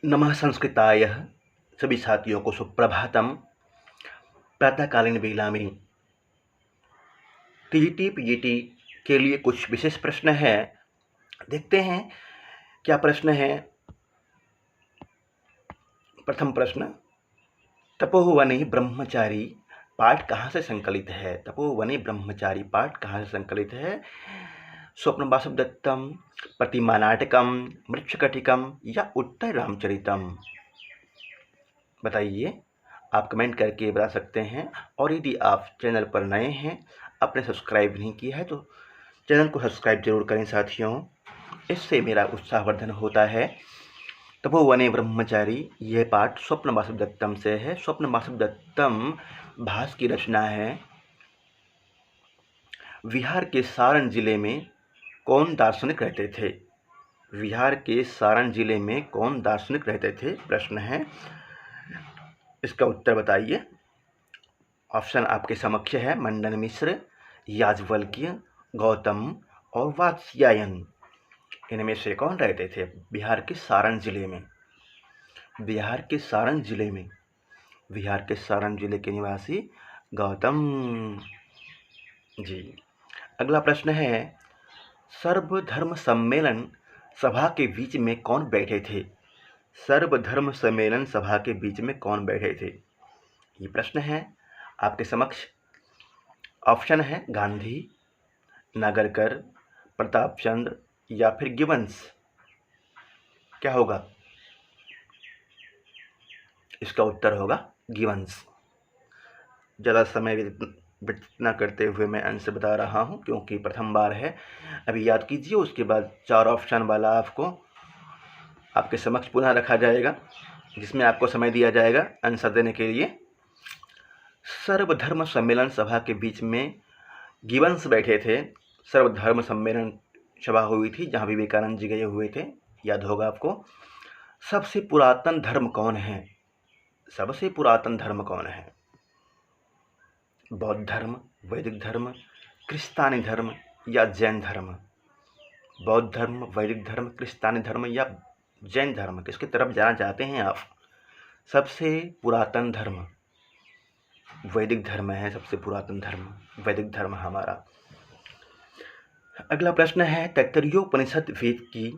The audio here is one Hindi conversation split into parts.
नमः संस्कृताय। सभी साथियों को सुप्रभातम। प्रातःकालीन बेला में टीजीटी पीजीटी के लिए कुछ विशेष प्रश्न है। देखते हैं क्या प्रश्न है। प्रथम प्रश्न, तपोवने ब्रह्मचारी पाठ कहाँ से संकलित है? तपोवने ब्रह्मचारी पाठ कहाँ से संकलित है? स्वप्न वासुदेवदत्तम, प्रतिमा नाटकम, मृच्छकटिकम या उत्तर रामचरितम? बताइए, आप कमेंट करके बता सकते हैं। और यदि आप चैनल पर नए हैं, आपने सब्सक्राइब नहीं किया है तो चैनल को सब्सक्राइब जरूर करें साथियों, इससे मेरा उत्साहवर्धन होता है। तपोवने ब्रह्मचारी यह पाठ स्वप्न वासुदेवदत्तम से है। स्वप्न वासुदेवदत्तम भास की रचना है। बिहार के सारण जिले में कौन दार्शनिक रहते थे? बिहार के सारण जिले में कौन दार्शनिक रहते थे? प्रश्न है, इसका उत्तर बताइए। ऑप्शन आपके समक्ष है। मंडन मिश्र, याज्ञवल्क्य, गौतम और वात्स्यायन। इनमें से कौन रहते थे बिहार के सारण जिले में? बिहार के सारण जिले में, बिहार के सारण जिले के निवासी गौतम जी। अगला प्रश्न है, सर्वधर्म सम्मेलन सभा के बीच में कौन बैठे थे? सर्वधर्म सम्मेलन सभा के बीच में कौन बैठे थे? ये प्रश्न है आपके समक्ष। ऑप्शन है गांधी, नागरकर, प्रतापचंद्र या फिर गिबन्स। क्या होगा? इसका उत्तर होगा गिबन्स। ज़्यादा समय व्यतीत न करते हुए मैं आंसर बता रहा हूँ क्योंकि प्रथम बार है। अभी याद कीजिए, उसके बाद 4 ऑप्शन वाला आपको आपके समक्ष पुनः रखा जाएगा, जिसमें आपको समय दिया जाएगा आंसर देने के लिए। सर्वधर्म सम्मेलन सभा के बीच में गिबन्स बैठे थे। सर्वधर्म सम्मेलन सभा हुई थी जहाँ विवेकानंद जी गए हुए थे, याद होगा आपको। सबसे पुरातन धर्म कौन है? सबसे पुरातन धर्म कौन है? बौद्ध धर्म, वैदिक धर्म, क्रिस्तानी धर्म या जैन धर्म? बौद्ध धर्म, वैदिक धर्म, क्रिस्तानी धर्म या जैन धर्म, किसकी तरफ जाना चाहते हैं आप? सबसे पुरातन धर्म वैदिक धर्म है। सबसे पुरातन धर्म वैदिक धर्म हमारा। अगला प्रश्न है, तैत्तरीयोपनिषद वेद की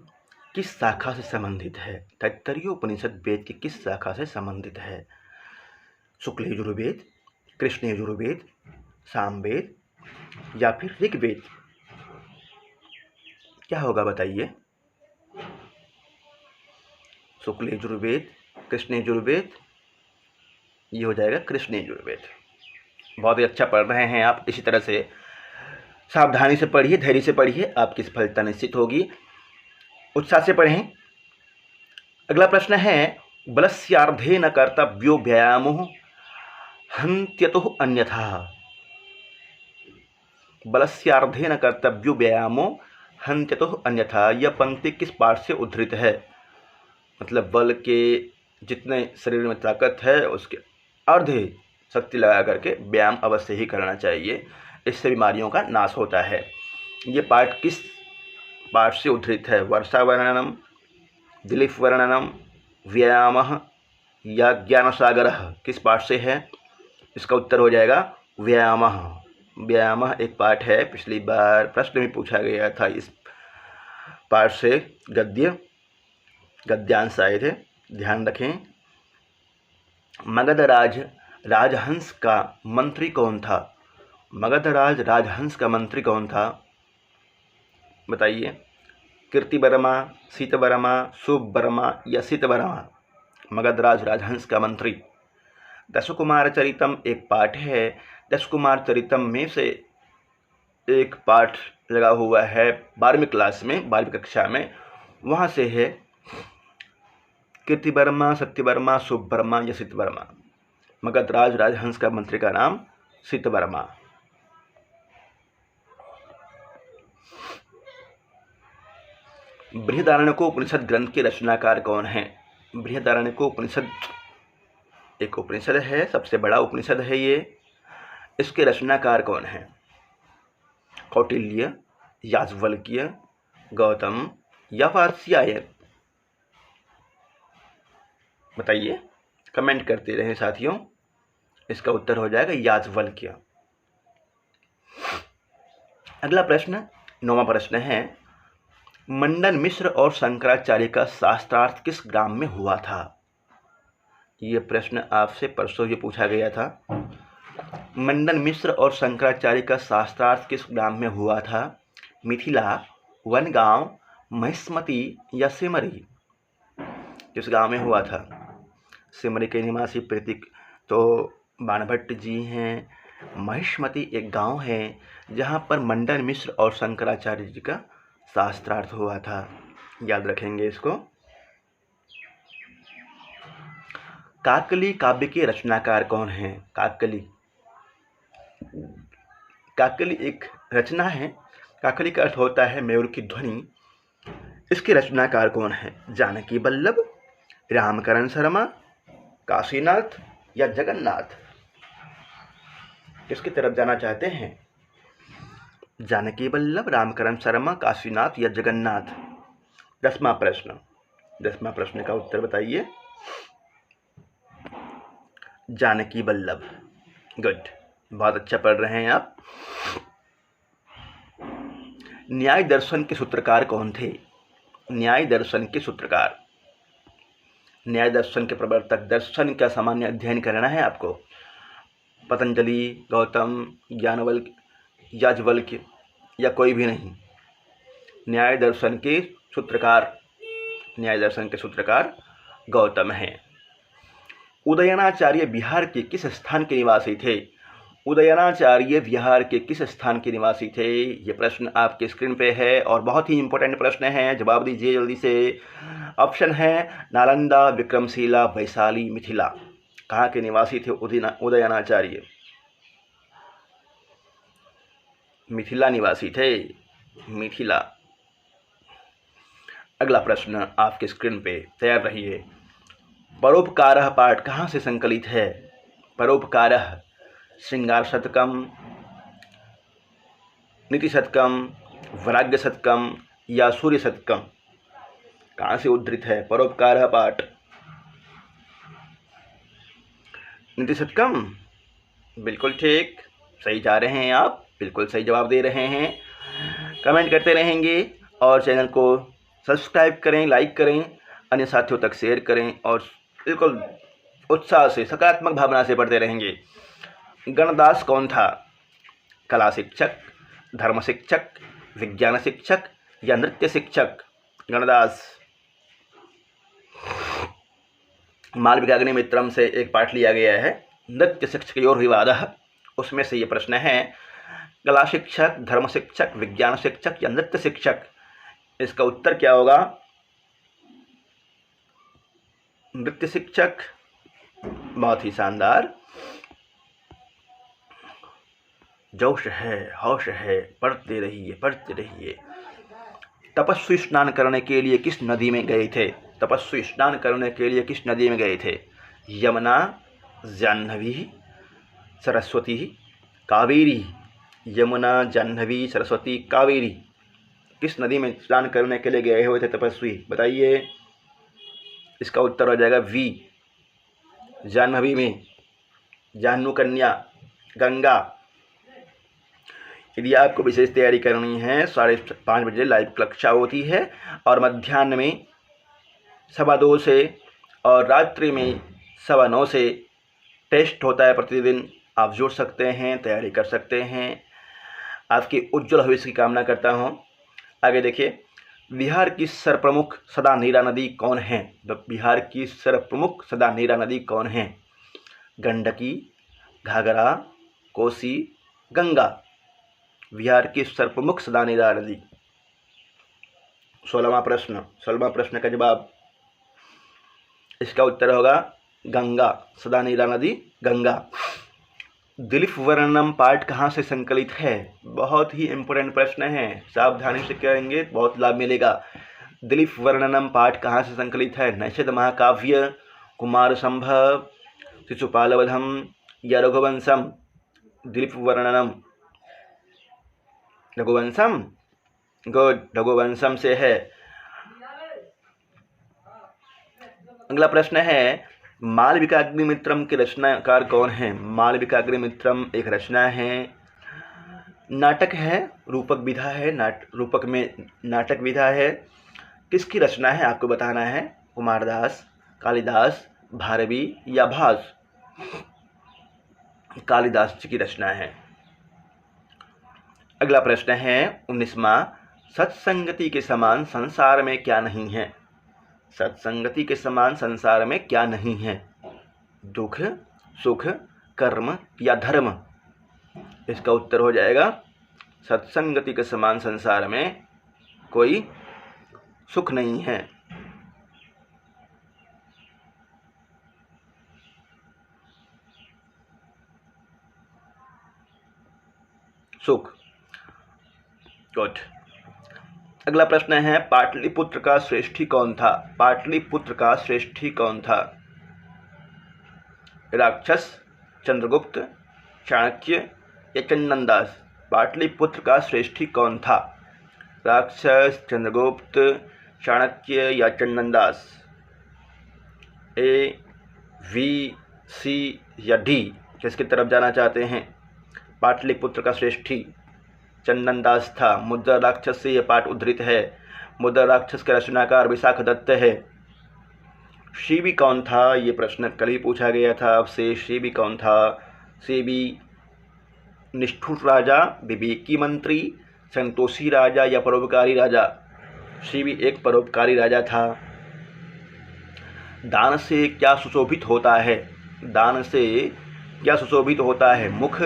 किस शाखा से संबंधित है? तैत्तरीयोपनिषद वेद की किस शाखा से संबंधित है? शुक्ल यजुर्वेद, कृष्ण यजुर्वेद, सामवेद या फिर ऋग्वेद? क्या होगा बताइए? शुक्ल यजुर्वेद, कृष्ण यजुर्वेद, ये हो जाएगा कृष्ण यजुर्वेद। बहुत ही अच्छा पढ़ रहे हैं आप। इसी तरह से सावधानी से पढ़िए, धैर्य से पढ़िए, आपकी सफलता निश्चित होगी। उत्साह से पढ़ें। अगला प्रश्न है, बलस्यार्धे न कर्तव्यो व्यायामो हन्त्यतो अन्यथा। बलस्यार्धे न कर्तव्यो व्यायामो हन्त्यतो अन्यथा, यह पंक्ति किस पाठ से उद्धृत है? मतलब बल के जितने शरीर में ताकत है उसके अर्धे शक्ति लगा करके व्यायाम अवश्य ही करना चाहिए, इससे बीमारियों का नाश होता है। ये पाठ किस पाठ से उद्धृत है? वर्षा वर्णनम, दिलीप वर्णनम, व्यायामः या ज्ञानसागरः? किस पाठ से है? इसका उत्तर हो जाएगा व्यायामः। व्यायामः एक पाठ है, पिछली बार प्रश्न में पूछा गया था इस पाठ से। गद्यांश आए थे, ध्यान रखें। मगध राजहंस का मंत्री कौन था? मगध राजहंस का मंत्री कौन था? बताइए। कीर्तिवर्मा, शीतवर्मा, शुभवर्मा या शीतवर्मा? मगध राजहंस का मंत्री। दशकुमार चरितम एक पाठ है। दशकुमार चरितम में से एक पाठ लगा हुआ है 12वीं क्लास में, 12वीं कक्षा में, वहाँ से है कीर्तिवर्मा, सत्यवर्मा, शुभवर्मा या शीतवर्मा? मगध राजहंस का मंत्री का नाम शीतवर्मा। बृहदारण्यकोपनिषद ग्रंथ के रचनाकार कौन है? बृहदारण्यकोपनिषद एक उपनिषद है, सबसे बड़ा उपनिषद है ये। इसके रचनाकार कौन है? कौटिल्य, याज्ञवल्क्य, गौतम या वात्स्यायन? बताइए, कमेंट करते रहें साथियों। इसका उत्तर हो जाएगा याज्ञवल्क्य। अगला प्रश्न 9वां प्रश्न है, मंडन मिश्र और शंकराचार्य का शास्त्रार्थ किस ग्राम में हुआ था? ये प्रश्न आपसे परसों ही पूछा गया था। मंडन मिश्र और शंकराचार्य का शास्त्रार्थ किस ग्राम में हुआ था? मिथिला, वनगांव, महिष्मति या सिमरी? किस गांव में हुआ था? सिमरी के निवासी प्रतीक तो बाणभट्ट जी हैं। महिष्मति एक गांव है जहां पर मंडन मिश्र और शंकराचार्य जी का शास्त्रार्थ हुआ था। याद रखेंगे इसको। काकली काव्य के रचनाकार कौन हैं? काकली एक रचना है। काकली का अर्थ होता है मयूर की ध्वनि। इसके रचनाकार कौन है? जानकी वल्लभ, रामकरण शर्मा, काशीनाथ या जगन्नाथ? किसकी तरफ जाना चाहते हैं? जानकी वल्लभ, रामकरण शर्मा, काशीनाथ या जगन्नाथ? 10वां प्रश्न का उत्तर बताइए। जानकी वल्लभ। गुड, बहुत अच्छा पढ़ रहे हैं आप। न्याय दर्शन के सूत्रकार कौन थे? न्याय दर्शन के सूत्रकार, न्याय दर्शन के प्रवर्तक। दर्शन का सामान्य अध्ययन करना है आपको। पतंजलि, गौतम, ज्ञानवल्क्य, याज्ञवल्क्य या कोई भी नहीं। न्याय दर्शन के सूत्रकार गौतम हैं। उदयनाचार्य बिहार के किस स्थान के निवासी थे? उदयनाचार्य बिहार के किस स्थान के निवासी थे? ये प्रश्न आपके स्क्रीन पे है और बहुत ही इंपॉर्टेंट प्रश्न है। जवाब दीजिए जल्दी से। ऑप्शन है नालंदा, विक्रमशिला, वैशाली, मिथिला। कहाँ के निवासी थे उदयनाचार्य? मिथिला निवासी थे। मिथिला। अगला प्रश्न आपके स्क्रीन पे, तैयार रहिए। परोपकारः पाठ कहाँ से संकलित है? परोपकारः, श्रृंगार शतकम, नीति शतकम, वैराग्य शतकम या सूर्य शतकम? कहाँ से उद्धृत है परोपकारः पाठ? नीति शतकम। बिल्कुल ठीक, सही जा रहे हैं आप, बिल्कुल सही जवाब दे रहे हैं। कमेंट करते रहेंगे और चैनल को सब्सक्राइब करें, लाइक करें, अन्य साथियों तक शेयर करें और बिल्कुल उत्साह से, सकारात्मक भावना से पढ़ते रहेंगे। गणदास कौन था? कला शिक्षक, धर्म शिक्षक, विज्ञान शिक्षक या नृत्य शिक्षक? गणदास। मालविकाग्नि मित्रम से एक पाठ लिया गया है, नृत्य शिक्षकयोर विवादः। उसमें से ये प्रश्न है, कला शिक्षक, धर्म शिक्षक, विज्ञान शिक्षक या नृत्य शिक्षक? इसका उत्तर क्या होगा? नृत्य शिक्षक। बहुत ही शानदार। जोश है, हौश है, पढ़ते रहिए। तपस्वी स्नान करने के लिए किस नदी में गए थे? तपस्वी स्नान करने के लिए किस नदी में गए थे? यमुना, जाह्नवी, सरस्वती, कावेरी? यमुना, जाह्नवी, सरस्वती, कावेरी? किस नदी में स्नान करने के लिए गए हुए थे तपस्वी? बताइए। इसका उत्तर हो जाएगा वी, जाह्नवी में, जाह्नू कन्या, गंगा। यदि आपको विशेष तैयारी करनी है, 5:30 बजे लाइव कक्षा होती है और मध्याह्न में 2:15 से और रात्रि में 9:15 से टेस्ट होता है प्रतिदिन। आप जुड़ सकते हैं, तैयारी कर सकते हैं। आपके उज्जवल भविष्य की कामना करता हूँ। आगे देखिए, बिहार की सर्वप्रमुख सदा नीरा नदी कौन है? बिहार की सर्वप्रमुख सदा नीरा नदी कौन है? गंडकी, घाघरा, कोसी, गंगा? बिहार की सर्वप्रमुख सदा नीरा नदी। 16वां प्रश्न का जवाब, इसका उत्तर होगा गंगा, सदा नीरा नदी गंगा। दिलीप वर्णनम पाठ कहाँ से संकलित है? बहुत ही इंपॉर्टेंट प्रश्न है, सावधानी से करेंगे बहुत लाभ मिलेगा। दिलीप वर्णनम पाठ कहाँ से संकलित है? नैषध महाकाव्य, कुमार संभव, शिशुपालवधम या रघुवंशम? दिलीप वर्णनम, रघुवंशम। गुड, रघुवंशम से है। अगला प्रश्न है, मालविकाग्निमित्रम के रचनाकार कौन है? मालविकाग्निमित्रम एक रचना है, नाटक है, रूपक विधा है, रूपक में नाटक विधा है। किसकी रचना है आपको बताना है, कुमारदास, कालिदास, भारवी या भास? कालिदास जी की रचना है। अगला प्रश्न है 19वां, सत्संगति के समान संसार में क्या नहीं है? सत्संगति के समान संसार में क्या नहीं है? दुख, सुख, कर्म या धर्म? इसका उत्तर हो जाएगा, सत्संगति के समान संसार में कोई सुख नहीं है। सुख, गुड। अगला प्रश्न है, पाटलिपुत्र का श्रेष्ठी कौन था? पाटलिपुत्र का श्रेष्ठी कौन था? राक्षस, चंद्रगुप्त, चाणक्य या चंदनदास? पाटलिपुत्र का श्रेष्ठी कौन था? राक्षस, चंद्रगुप्त, चाणक्य या चंदनदास? ए, वी, सी या डी? किसकी तरफ जाना चाहते हैं? पाटलिपुत्र का श्रेष्ठी चंदनदास था। मुद्रा राक्षस से यह पाठ उद्धृत है। मुद्रा राक्षस के रचनाकार विशाखदत्त है। शिवी कौन था? ये प्रश्न कल ही पूछा गया था आपसे। शिवी कौन था? शिवी निष्ठुर राजा, विवेकी मंत्री, संतोषी राजा या परोपकारी राजा? शिवी एक परोपकारी राजा था। दान से क्या सुशोभित होता है? दान से क्या सुशोभित होता है? मुख,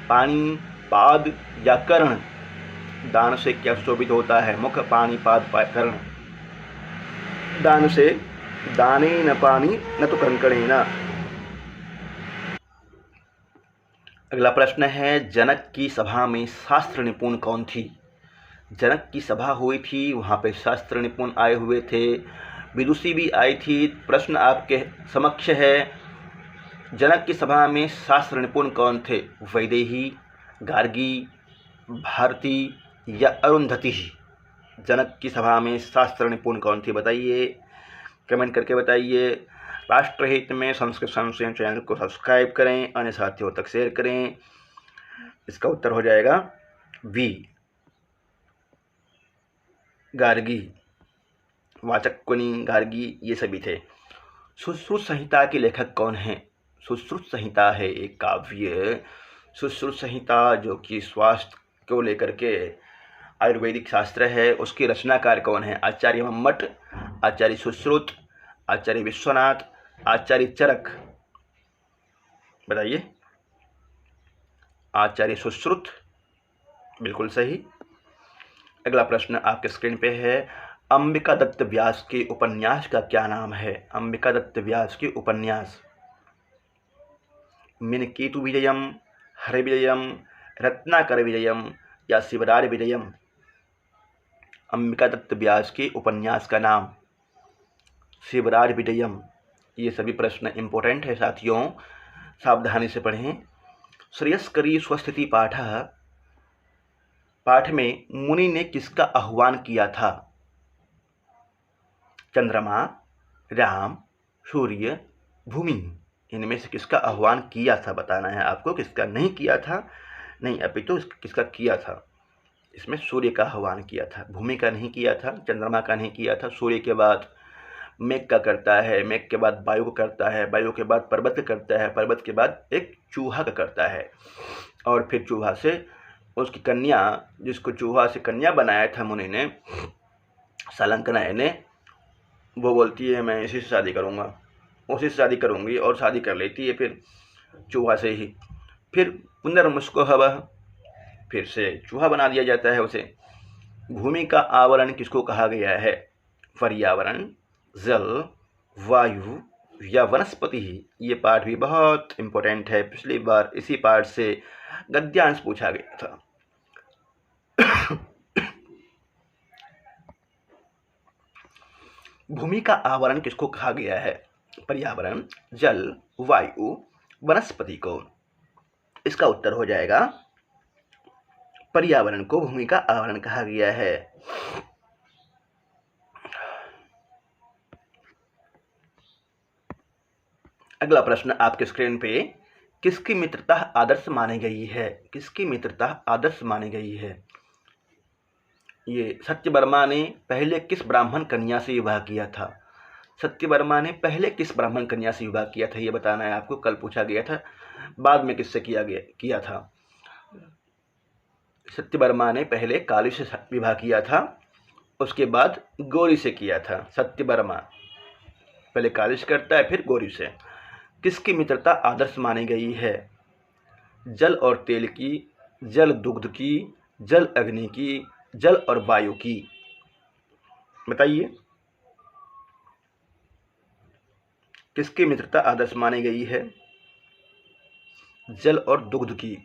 पानी, पाद या कर्ण? दान से क्या सुशोभित होता है? मुख, पानी, पाद, कर्ण। दान से दाने न पानी न तो कंकड़े न। अगला प्रश्न है, जनक की सभा में शास्त्र निपुण कौन थी? जनक की सभा हुई थी, वहाँ पे शास्त्र निपुण आए हुए थे, विदुषी भी आई थी। प्रश्न आपके समक्ष है, जनक की सभा में शास्त्र निपुण कौन थे? वैदेही, गार्गी, भारती या अरुंधति? जनक की सभा में शास्त्र निपुण कौन थी? बताइए, कमेंट करके बताइए। राष्ट्रहित में संस्कृत संशोधन चैनल को सब्सक्राइब करें, अन्य साथियों तक शेयर करें। इसका उत्तर हो जाएगा बी, गार्गी, वाचक्कुनि, गार्गी ये सभी थे। सुश्रुत संहिता के लेखक कौन हैं? सुश्रुत संहिता है एक काव्य। सुश्रुत संहिता जो कि स्वास्थ्य को लेकर के आयुर्वेदिक शास्त्र है, उसके रचनाकार कौन है? आचार्य मम्मट, आचार्य सुश्रुत, आचार्य विश्वनाथ, आचार्य चरक? बताइए। आचार्य सुश्रुत, बिल्कुल सही। अगला प्रश्न आपके स्क्रीन पे है, अंबिका दत्त व्यास के उपन्यास का क्या नाम है? अंबिका दत्त व्यास के उपन्यास? मीनकेतु विजयम, हरि विजयम, रत्नाकर विजयम या शिवराज विजयम? अंबिका दत्त व्यास के उपन्यास का नाम शिवराज विजयम। ये सभी प्रश्न इंपॉर्टेंट है साथियों, सावधानी से पढ़ें। श्रेयस्करी स्वस्थिति पाठ में मुनि ने किसका आह्वान किया था? चंद्रमा, राम, सूर्य, भूमि? इनमें से किसका आह्वान किया था बताना है आपको। किसका नहीं किया था? नहीं, अपितु किसका किया था? इसमें सूर्य का आह्वान किया था, भूमि का नहीं किया था, चंद्रमा का नहीं किया था। सूर्य के बाद मेघ का करता है, मेघ के बाद वायु को करता है, वायु के बाद पर्वत का करता है, पर्वत के बाद एक चूहा का करता है, और फिर चूहा से उसकी कन्या, जिसको चूहा से कन्या बनाया था मुनि ने, सालंकना ने, वो बोलती है मैं इसी से शादी करूँगा, उसी से शादी करूँगी, और शादी कर लेती है फिर चूहा से ही। फिर पुनर्मुस्को फिर से चूहा बना दिया जाता है उसे। भूमि का आवरण किसको कहा गया है? पर्यावरण, जल, वायु या वनस्पति? ये पाठ भी बहुत इम्पोर्टेंट है, पिछली बार इसी पाठ से गद्यांश पूछा गया था। भूमि का आवरण किसको कहा गया है? पर्यावरण, जल, वायु, वनस्पति को? इसका उत्तर हो जाएगा पर्यावरण को भूमि का आवरण कहा गया है। अगला प्रश्न आपके स्क्रीन पे, किसकी मित्रता आदर्श मानी गई है? किसकी मित्रता आदर्श मानी गई है? ये सत्यवर्मा ने पहले किस ब्राह्मण कन्या से विवाह किया था? सत्यवर्मा ने पहले किस ब्राह्मण कन्या से विवाह किया था, ये बताना है आपको। कल पूछा गया था, बाद में किससे किया था। सत्यवर्मा ने पहले काली से विवाह किया था, उसके बाद गौरी से किया था। सत्यवर्मा पहले काली से करता है, फिर गौरी से। किसकी मित्रता आदर्श मानी गई है? जल और तेल की, जल दुग्ध की, जल अग्नि की, जल और वायु की। बताइए किसकी मित्रता आदर्श मानी गई है? जल और दुग्ध की,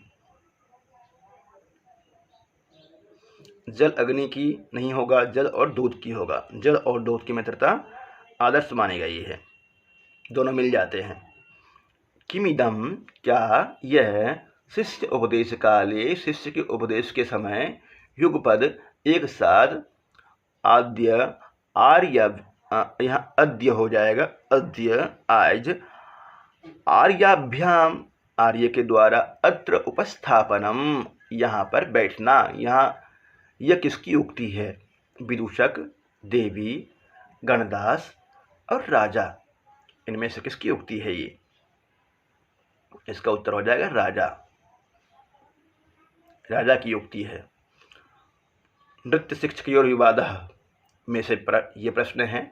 जल अग्नि की नहीं होगा, जल और दूध की होगा। जल और दूध की मित्रता आदर्श मानी गई है, दोनों मिल जाते हैं। किमिदम, क्या यह शिष्य उपदेश काले, शिष्य के उपदेश के समय युगपद एक साथ आद्य आर्य, यहाँ अद्य हो जाएगा, अद्य आज, आर्याभ्याम आर्य के द्वारा, अत्र उपस्थापनम यहाँ पर बैठना। यहाँ यह किसकी उक्ति है? विदूषक, देवी, गणदास और राजा, इनमें से किसकी उक्ति है ये? इसका उत्तर हो जाएगा राजा, राजा की उक्ति है। नृत्य शिक्षकयोर विवादः में से ये प्रश्न है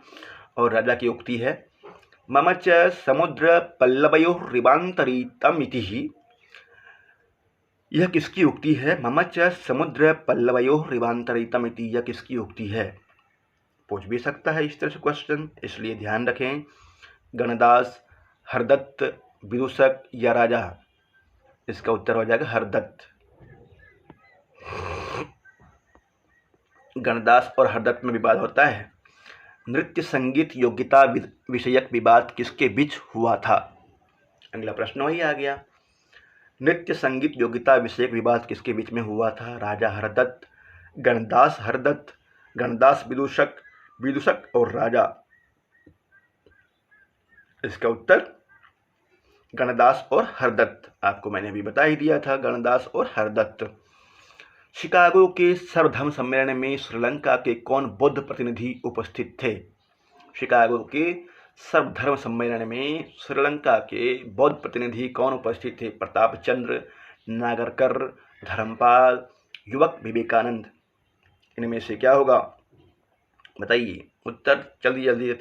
और राजा की उक्ति है, मम च समुद्र पल्लवयोः रिवान्तरितम् इति। यह किसकी उक्ति है? मम च समुद्र पल्लवयोः रिवान्तरितम् इति, यह किसकी उक्ति है? पूछ भी सकता है इस तरह से क्वेश्चन, इसलिए ध्यान रखें। गणदास, हरदत्त, विदूषक या राजा? इसका उत्तर हो जाएगा हरदत्त। गणदास और हरदत्त में विवाद होता है। नृत्य संगीत योग्यता विषयक विवाद किसके बीच हुआ था? अगला प्रश्न वही आ गया। नृत्य संगीत योग्यता विषयक विवाद किसके बीच में हुआ था? राजा हरदत्त, गणदास हरदत्त, गणदास विदूषक, विदूषक और राजा। इसका उत्तर गणदास और हरदत्त। आपको मैंने अभी बता ही दिया था, गणदास और हरदत्त। शिकागो के सर्वधर्म सम्मेलन में श्रीलंका के कौन बौद्ध प्रतिनिधि उपस्थित थे? शिकागो के सर्वधर्म सम्मेलन में श्रीलंका के बौद्ध प्रतिनिधि कौन उपस्थित थे? प्रताप चंद्र, नागरकर, धर्मपाल, युवक विवेकानंद। इनमें से क्या होगा? बताइए उत्तर। जल्दी जल्दी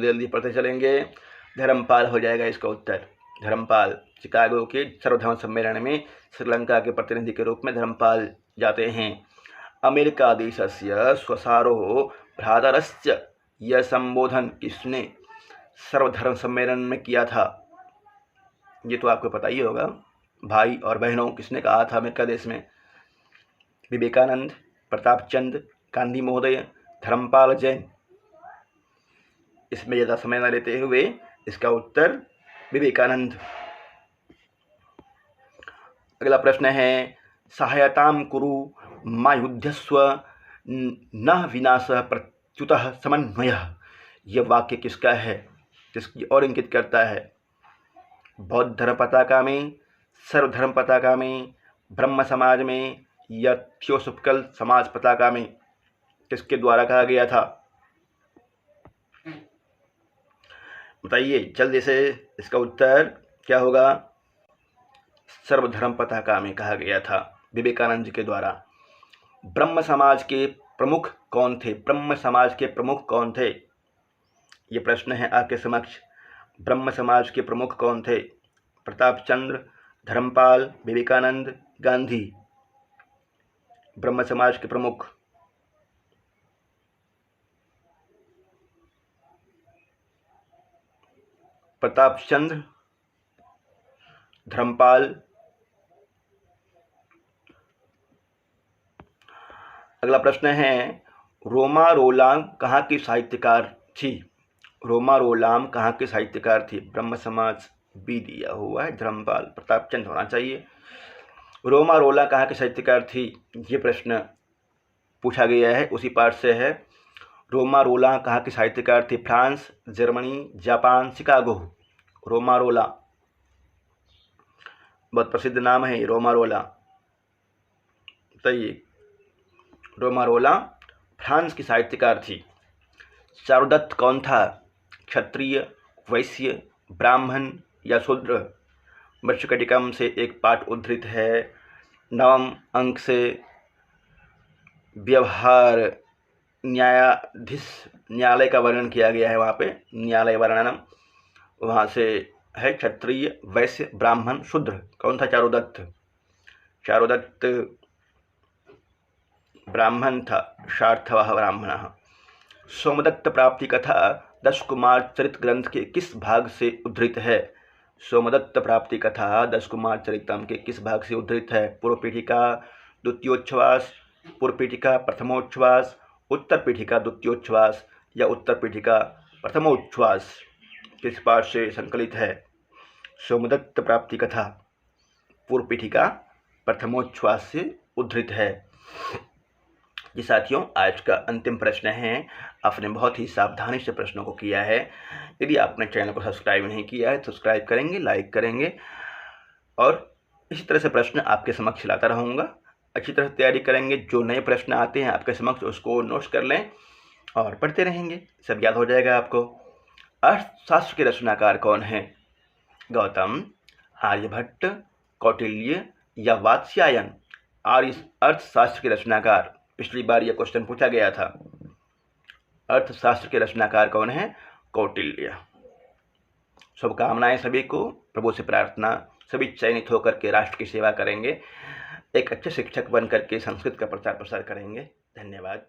जल्दी पढ़ते चलेंगे। धर्मपाल हो जाएगा इसका उत्तर, धर्मपाल। शिकागो के सर्वधर्म सम्मेलन में श्रीलंका के प्रतिनिधि के रूप में धर्मपाल जाते हैं। अमेरिका देशस्य स्वसारो भ्रातरस्य, यह संबोधन किसने सर्वधर्म सम्मेलन में किया था? ये तो आपको पता ही होगा। भाई और बहनों किसने कहा था अमेरिका देश में? विवेकानंद, प्रताप चंद, गांधी महोदय, धर्मपाल जैन। इसमें ज़्यादा समय न लेते हुए इसका उत्तर विवेकानंद। अगला प्रश्न है, सहायतां कुरु मा युध्यस्व न विनाशः प्रत्युतः समन्वयः। यह वाक्य किसका है? किसकी और इंगित करता है? बौद्ध धर्म पताका में, सर्वधर्म पताका में, ब्रह्म समाज में या थियोसॉफिकल समाज पताका में? किसके द्वारा कहा गया था? बताइए जल्दी से। इसका उत्तर क्या होगा? सर्वधर्म पताका में कहा गया था, विवेकानंद जी के द्वारा। ब्रह्म समाज के प्रमुख कौन थे? ब्रह्म समाज के प्रमुख कौन थे? ये प्रश्न है आपके समक्ष। ब्रह्म समाज के प्रमुख कौन थे? प्रताप चंद्र, धर्मपाल, विवेकानंद, गांधी। ब्रह्म समाज के प्रमुख प्रताप चंद्र, धर्मपाल। अगला प्रश्न है, रोमा रोलाम कहाँ की साहित्यकार थी? रोमा रोलाम कहाँ की साहित्यकार थी? ब्रह्म समाज भी दिया हुआ है, धर्मपाल, प्रताप चंद्र होना चाहिए। रोमा रोला कहाँ की साहित्यकार थी? ये प्रश्न पूछा गया है, उसी पाठ से है। रोमा रोला कहाँ की साहित्यकार थी? France, Germany, Japan, Chicago. Romain Rolland, बहुत प्रसिद्ध नाम है रोमारोला। बताइए, रोमारोला फ्रांस की साहित्यकार थी। चारुदत्त कौन था? क्षत्रिय, वैश्य, ब्राह्मण या शूद्र? मृच्छकटिकम से एक पाठ उद्धृत है। 9वें अंक से व्यवहार न्यायाधीश, न्यायालय का वर्णन किया गया है। वहाँ पे न्यायालय वर्णनम, वहाँ से है क्षत्रिय, वैश्य, ब्राह्मण, शूद्र। कौन था? चारुदत्त। चारुदत्त ब्राह्मण था, शार्थवः ब्राह्मणः। सोमदत्त प्राप्ति कथा 10 कुमार चरित ग्रंथ के किस भाग से उद्धृत है? सोमदत्त प्राप्ति कथा 10 कुमार चरितम के किस भाग से उद्धृत है? पूर्व पीठिका, द्वितीयोच्छ्वास, पूर्व पीठिका, प्रथमोच्छ्वास, उत्तर पीठिका, द्वितीयोच्छ्वास या उत्तर पीठिका, प्रथमोच्छ्वास? किस पाठ से संकलित है? सोमदत्त प्राप्ति कथा पूर्व पीठिका, प्रथमोच्छ्वास से उद्धृत है। जी साथियों, आज का अंतिम प्रश्न है। आपने बहुत ही सावधानी से प्रश्नों को किया है। यदि आपने चैनल को सब्सक्राइब नहीं किया है, सब्सक्राइब करेंगे, लाइक करेंगे और इसी तरह से प्रश्न आपके समक्ष लाता रहूँगा। अच्छी तरह तैयारी करेंगे। जो नए प्रश्न आते हैं आपके समक्ष, उसको नोट्स कर लें और पढ़ते रहेंगे, सब याद हो जाएगा आपको। अर्थशास्त्र के रचनाकार कौन है? गौतम, आर्यभट्ट, कौटिल्य या वात्स्यायन? अर्थशास्त्र के रचनाकार, पिछली बार यह क्वेश्चन पूछा गया था। अर्थशास्त्र के रचनाकार कौन है? कौटिल्य। शुभकामनाएं सभी को, प्रभु से प्रार्थना सभी चयनित होकर के राष्ट्र की सेवा करेंगे, एक अच्छे शिक्षक बन करके संस्कृत का प्रचार प्रसार करेंगे। धन्यवाद।